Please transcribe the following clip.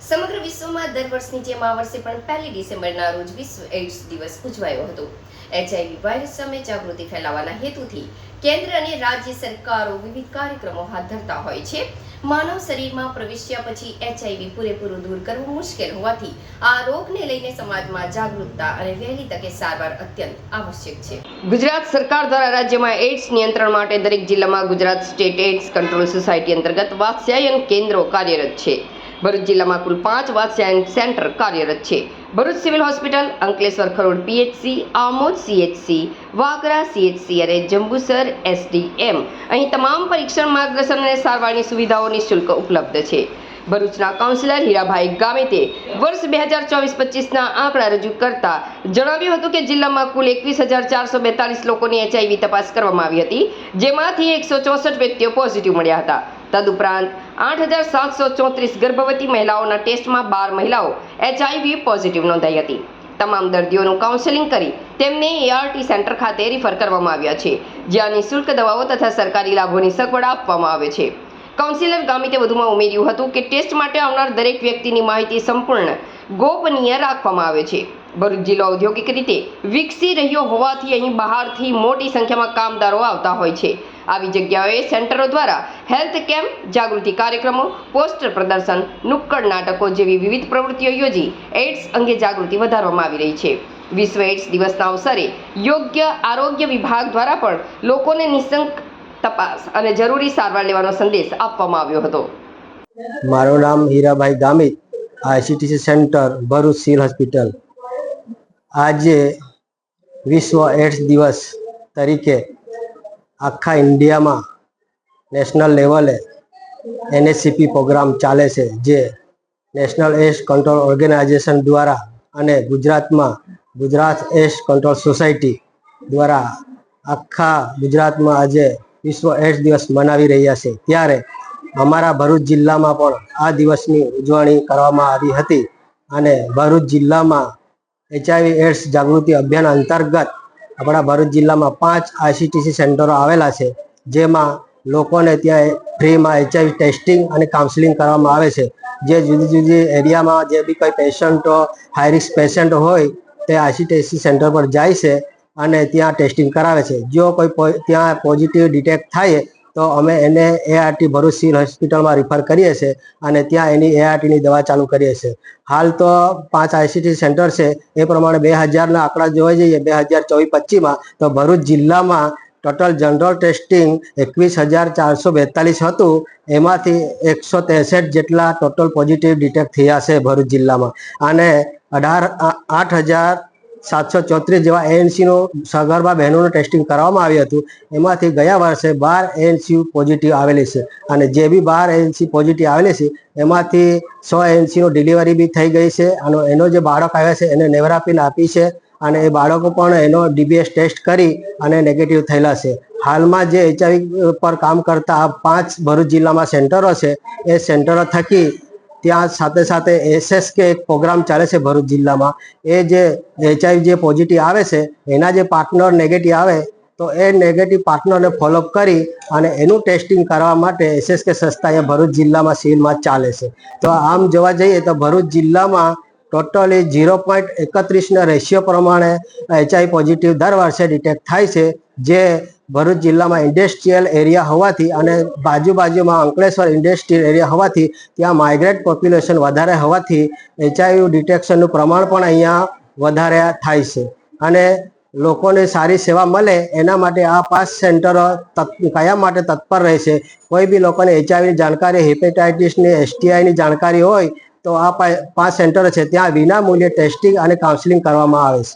સમગ્ર વિશ્વમાં દર વર્ષની જેમ આ વર્ષે પણ 1 ડિસેમ્બરના રોજ વિશ્વ એઇડ્સ દિવસ ઉજવાયો હતો। HIV વાયરસ સામે જાગૃતિ ફેલાવવાના હેતુથી કેન્દ્ર અને રાજ્ય સરકારો વિવિધ કાર્યક્રમો હાથ ધરતા હોય છે। માનવ શરીરમાં પ્રવેશ્યા પછી HIV પૂરેપૂરું દૂર કરવું મુશ્કેલ હોવાથી આ રોગને લઈને સમાજમાં જાગૃતતા અને વહેલી તકે સારવાર અત્યંત આવશ્યક છે। ગુજરાત સરકાર દ્વારા રાજ્યમાં એઇડ્સ નિયંત્રણ માટે દરેક જિલ્લામાં Gujarat state AIDS control society અંતર્ગત વાત્સ્યાયન કેન્દ્રો કાર્યરત છે। ભરૂચ જિલ્લામાં કુલ 5 વાત્સ્યાયન સેન્ટર કાર્યરત છે। Bharuch civil hospital, Ankleshwar Kharod PHC, Amod CHC, Vagra CHC અને જંબુસર એસડીએમ અહીં તમામ પરીક્ષણ, માર્ગદર્શન અને સારવારની સુવિધાઓ નિઃશુલ્ક ઉપલબ્ધ છે। ભરૂચના કાઉન્સિલર હીરાભાઈ ગામિતે વર્ષ 2024-25ના આંકડા રજૂ કરતા જણાવ્યું હતું કે જિલ્લામાં કુલ 21,442 લોકોની HIV તપાસ કરવામાં આવી હતી, જેમાંથી 164 વ્યક્તિઓ પોઝિટિવ મળ્યા હતા। તદુપરાંત 8,734 ગર્ભવતી મહિલાઓના ટેસ્ટમાં 12 મહિલાઓ HIV પોઝિટિવ નોંધાઈ હતી। તમામ દર્દીઓનું કાઉન્સેલિંગ કરી તેમને ART સેન્ટર ખાતે રિફર કરવામાં આવ્યા છે, જ્યાં નિઃશુલ્ક દવાઓ તથા સરકારી લાભોની સગવડ આપવામાં આવે છે। કાઉન્સિલર ગામિતે વધુમાં ઉમેર્યું હતું કે ટેસ્ટ માટે આવનાર દરેક વ્યક્તિની માહિતી સંપૂર્ણ ગોપનીય રાખવામાં આવે છે। ભરૂચ જિલ્લો ઔદ્યોગિક રીતે વિકસી રહ્યો હોવાથી અહીં બહારથી મોટી સંખ્યામાં કામદારો આવતા હોય છે। આવી જગ્યાઓએ સેન્ટરો દ્વારા હેલ્થ કેમ્પ, જાગૃતિ કાર્યક્રમો, પોસ્ટર પ્રદર્શન, નુક્કડ નાટકો જેવી વિવિધ પ્રવૃત્તિઓ યોજી એઇડ્સ અંગે જાગૃતિ વધારવામાં આવી રહી છે। વિશ્વ એઇડ્સ દિવસના અવસરે યોગ્ય આરોગ્ય વિભાગ દ્વારા પણ લોકોને નિઃશંક તપાસ અને જરૂરી સારવાર લેવાનો સંદેશ આપવામાં આવ્યો હતો। મારું નામ Hirabhai Gamit, ICTC centre Bharuch civil hospital. આજે વિશ્વ એઇડ્સ દિવસ તરીકે આખા ઇન્ડિયામાં નેશનલ લેવલે NSCP પ્રોગ્રામ ચાલે છે, જે નેશનલ એઇડ્સ કંટ્રોલ ઓર્ગેનાઇઝેશન દ્વારા અને ગુજરાતમાં ગુજરાત એઇડ્સ કંટ્રોલ સોસાયટી દ્વારા આખા ગુજરાતમાં આજે વિશ્વ એઇડ્સ દિવસ મનાવી રહ્યા છે। ત્યારે અમારા ભરૂચ જિલ્લામાં પણ આ દિવસની ઉજવણી કરવામાં આવી હતી અને ભરૂચ જિલ્લામાં HIV એઇડ્સ જાગૃતિ અભિયાન અંતર્ગત આપણા ભરૂચ જિલ્લામાં 5 ICTC સેન્ટરો આવેલા છે, જેમાં લોકોને ત્યાં ફ્રીમાં HIV ટેસ્ટિંગ અને કાઉન્સેલિંગ કરવામાં આવે છે। જે જુદી જુદી એરિયામાં જે બી કોઈ પેશન્ટો, હાઈ રિસ્ક પેશન્ટ હોય તે ICTC સેન્ટર પર જાય છે અને ત્યાં ટેસ્ટિંગ કરાવે છે। જો કોઈ ત્યાં પોઝિટિવ ડિટેક્ટ થાય તો અમે એને ART ભરૂચ સિવિલ હોસ્પિટલમાં રિફર કરીએ છીએ અને ત્યાં એની ARTની દવા ચાલુ કરીએ છીએ। હાલ તો 5 ICTC સેન્ટર છે, એ પ્રમાણે 2000ના આંકડા જોવા જઈએ 2024-25માં તો ભરૂચ જિલ્લામાં ટોટલ જનરલ ટેસ્ટિંગ 21,442 હતું, એમાંથી 163 જેટલા ટોટલ પોઝિટિવ ડિટેક્ટ થયા છે ભરૂચ જિલ્લામાં અને 8,734 જેવા ANCનું સગર્ભા બહેનોનું ટેસ્ટિંગ કરવામાં આવ્યું હતું। એમાંથી ગયા વર્ષે 12 ANC પોઝિટિવ આવેલી છે અને જે બી 12 ANC પોઝિટિવ આવેલી છે એમાંથી 100 ANCનો ડિલિવરી બી થઈ ગઈ છે અને એનો જે બાળક આવે છે એને નેવરાપિન આપી છે અને એ બાળકો પણ એનો DBS ટેસ્ટ કરી અને નેગેટિવ થયેલા છે। હાલમાં જે HIV પર કામ કરતા આ 5 ભરૂચ જિલ્લામાં સેન્ટરો છે, એ સેન્ટરો થકી ત્યાં સાથે સાથે SSK એક પ્રોગ્રામ ચાલે છે ભરૂચ જિલ્લામાં। એ જે HIV જે પોઝિટિવ આવે છે એના જે પાર્ટનર નેગેટિવ આવે તો એ નેગેટિવ પાર્ટનરને ફોલોઅપ કરી અને એનું ટેસ્ટિંગ કરવા માટે SSK સંસ્થા અહીંયા ભરૂચ જિલ્લામાં સિવિલમાં ચાલે છે। તો આમ જોવા જઈએ તો ભરૂચ જિલ્લામાં ટોટલી 0.31ના રેશિયો પ્રમાણે HIV પોઝિટિવ દર વર્ષે ડિટેક્ટ થાય છે, જે ભરૂચ જિલ્લામાં ઇન્ડસ્ટ્રીયલ એરિયા હોવાથી અને બાજુમાં અંકલેશ્વર ઇન્ડસ્ટ્રીયલ એરિયા હોવાથી ત્યાં માઇગ્રેટ પોપ્યુલેશન વધારે હોવાથી HIV ડિટેક્શનનું પ્રમાણ પણ અહીંયા વધારે થાય છે અને લોકોને સારી સેવા મળે એના માટે આ 5 સેન્ટરો કયા માટે તત્પર રહે છે। કોઈ બી લોકોને HIVની જાણકારી, હેપેટાઇટિસની, STIની જાણકારી હોય તો આ 5 સેન્ટરો છે, ત્યાં વિના મૂલ્યે ટેસ્ટિંગ અને કાઉન્સેલિંગ કરવામાં આવે છે।